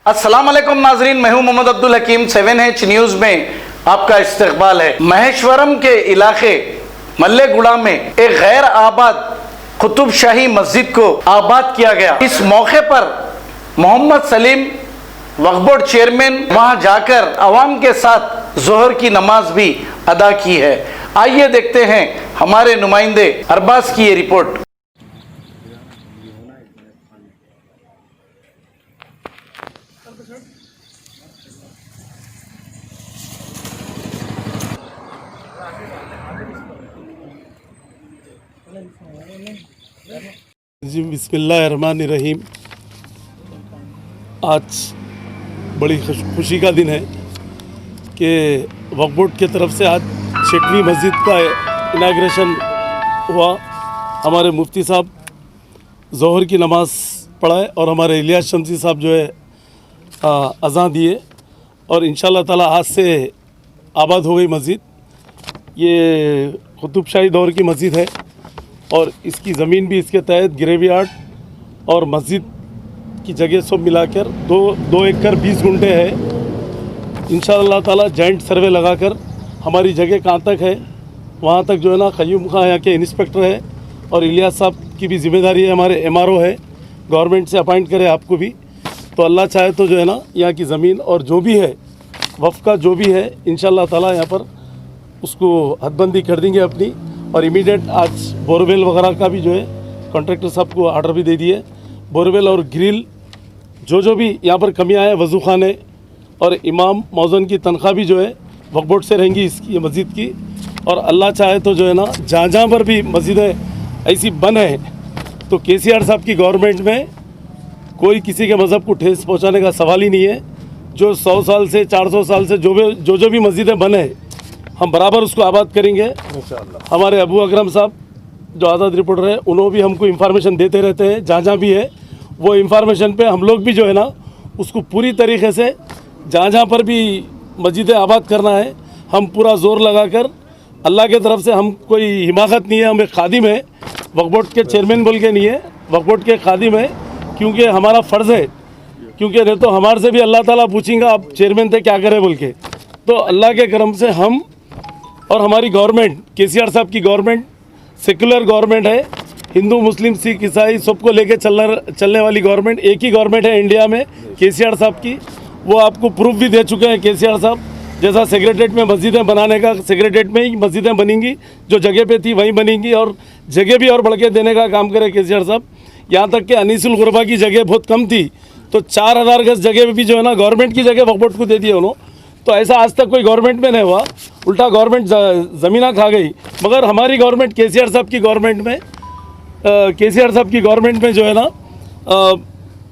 अस्सलाम वालेकुम नाजरीन, मैं हूं मोहम्मद अब्दुल हकीम। 7H न्यूज में आपका इस्तकबाल है। महेश्वरम के इलाके मल्लेगुड़ा में एक गैर आबाद कुतुब शाही मस्जिद को आबाद किया गया। इस मौके पर मोहम्मद सलीम वक्फ बोर्ड चेयरमैन वहां जाकर अवाम के साथ जोहर की नमाज भी अदा की है। आइए देखते हैं हमारे नुमाइंदे अरबाज की ये रिपोर्ट। जी बिस्मिल्लाहिर्रहमानिर्रहीम। आज बड़ी खुशी का दिन है कि वक्फ बोर्ड की तरफ से आज 6वीं मस्जिद का इनाग्रेशन हुआ। हमारे मुफ्ती साहब ज़ोहर की नमाज़ पढ़ाए और हमारे इलियास शमसी साहब जो है अज़ान दिए और इंशाअल्लाह ताला आज से आबाद हो गई मस्जिद। ये कुतुब शाही दौर की मस्जिद है और इसकी ज़मीन भी इसके तहत ग्रेवयार्ड और मस्जिद की जगह सब मिलाकर 2 एकड़ 20 गुंठे है। इंशाअल्लाह ताला जॉइंट सर्वे लगाकर हमारी जगह कहाँ तक है वहाँ तक जो है ना क़य्यूम खां यहाँ के इंस्पेक्टर है और इलियास साहब की भी जिम्मेदारी है, हमारे MRO है, गवर्नमेंट से अपॉइंट करे आपको भी। तो अल्लाह चाहे तो जो है ना यहाँ की ज़मीन और जो भी है वफ़ का जो भी है इंशाअल्लाह ताला यहाँ पर उसको हदबंदी कर देंगे अपनी। और इमीडिएट आज बोरवेल वगैरह का भी जो है कॉन्ट्रैक्टर साहब को आर्डर भी दे दिए। बोरवेल और ग्रिल जो भी यहाँ पर कमियाँ हैं, वज़ू खाने और इमाम मौज़न की तनख्वाह भी जो है वक्फ बोर्ड से रहेंगी इसकी मस्जिद की। और अल्लाह चाहे तो जो है ना जहाँ जहाँ पर भी मस्जिदें ऐसी बन है तो KCR साहब की गवर्नमेंट में कोई किसी के मज़हब को ठेस पहुँचाने का सवाल ही नहीं है। जो 100 साल से 400 साल से जो भी मस्जिदें बने हम बराबर उसको आबाद करेंगे इंशाअल्लाह। हमारे अबू अकरम साहब जो आज़ाद रिपोर्टर है उन्होंने भी हमको इन्फॉर्मेशन देते रहते हैं जहाँ जहाँ भी है वो इन्फॉर्मेशन पे हम लोग भी जो है ना उसको पूरी तरीके से जहाँ जहाँ पर भी मस्जिदें आबाद करना है हम पूरा ज़ोर लगाकर अल्लाह के तरफ से हम कोई हिमाकत नहीं है, हम एक खादिम है, वक्फ बोर्ड के चेयरमैन बोल के नहीं है, वक्फ बोर्ड के खादिम है क्योंकि हमारा फ़र्ज़ है। क्योंकि नहीं तो हमारे से भी अल्लाह ताला पूछेंगे आप चेयरमैन थे क्या करे बोल के। तो अल्लाह के करम से हम और हमारी गवर्नमेंट KCR साहब की गवर्नमेंट सेकुलर गवर्नमेंट है, हिंदू मुस्लिम सिख ईसाई सबको लेके चलने वाली गवर्नमेंट एक ही गवर्नमेंट है इंडिया में KCR साहब की। वो आपको प्रूफ भी दे चुके हैं KCR साहब। जैसा सेक्रेटरीट में मस्जिदें बनाने का, सेक्रेटरीट में ही मस्जिदें बनेंगी, जो जगह पे थी वहीं बनेंगी और जगह भी और बढ़ के देने का काम करे KCR साहब। यहाँ तक कि अनीसुल गुरबा की जगह बहुत कम थी तो 4000 गज जगह भी जो है ना गवर्नमेंट की जगह वक्फ बोर्ड को दे दिए उन्होंने। तो ऐसा आज तक कोई गवर्नमेंट में नहीं हुआ, उल्टा गवर्नमेंट ज़मीना खा गई। मगर हमारी गवर्नमेंट KCR साहब की गवर्नमेंट में जो है ना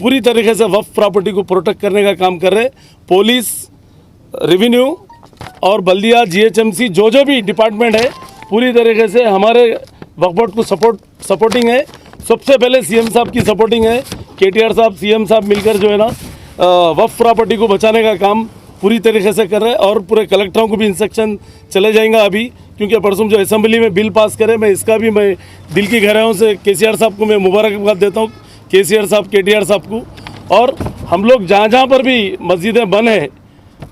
पूरी तरीके से वक्फ प्रॉपर्टी को प्रोटेक्ट करने का काम कर रहे। पुलिस, रेवेन्यू और बल्दिया GHMC जो भी डिपार्टमेंट है पूरी तरीके से हमारे वक्फ बोर्ड को सपोर्टिंग है। सबसे पहले CM साहब की सपोर्टिंग है। KTR साहब, CM साहब मिलकर जो है ना वक्फ प्रॉपर्टी को बचाने का काम पूरी तरीके से कर रहे हैं। और पूरे कलेक्टरों को भी इंस्ट्रक्शन चले जाएंगे अभी, क्योंकि परसों जो असेंबली में बिल पास करे मैं इसका भी मैं दिल की गहराइयों से KCR साहब को मैं मुबारकबाद देता हूँ, KCR साहब, KTR साहब को। और हम लोग जहाँ जहाँ पर भी मस्जिदें बन है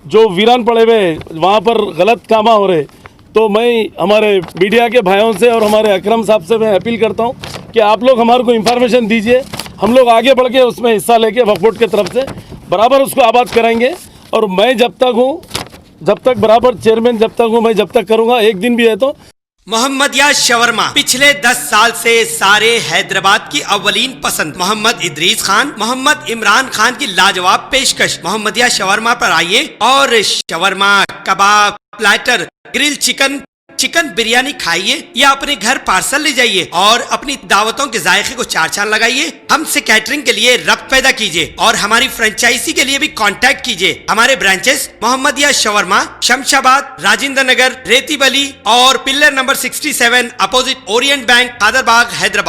जो वीरान पड़े हुए हैं वहाँ पर गलत काम हो रहे, तो मैं हमारे मीडिया के भाइयों से और हमारे अकरम साहब से मैं अपील करता हूँ कि आप लोग हमारे को इन्फॉर्मेशन दीजिए, हम लोग आगे बढ़ के उसमें हिस्सा लेके वक्फ बोर्ड की तरफ से बराबर उसको आबाद कराएंगे। और मैं जब तक बराबर चेयरमैन जब तक करूँगा, एक दिन भी है तो। मोहम्मदिया शवरमा पिछले 10 साल से सारे हैदराबाद की अव्वलीन पसंद मोहम्मद इदरीस खान, मोहम्मद इमरान खान की लाजवाब पेशकश। मोहम्मदिया शवरमा पर आइए और शवरमा, कबाब, प्लेटर, ग्रिल चिकन बिरयानी खाइए या अपने घर पार्सल ले जाइए और अपनी दावतों के जायके को 4 चांद लगाइए। हमसे कैटरिंग के लिए रब्त पैदा कीजिए और हमारी फ्रेंचाइजी के लिए भी कांटेक्ट कीजिए। हमारे ब्रांचेस मोहम्मदिया शवरमा, शमशाबाद, राजेंद्र नगर, रेती बली और pillar number 67 opposite Orient bank, Kadarbagh, Hyderabad.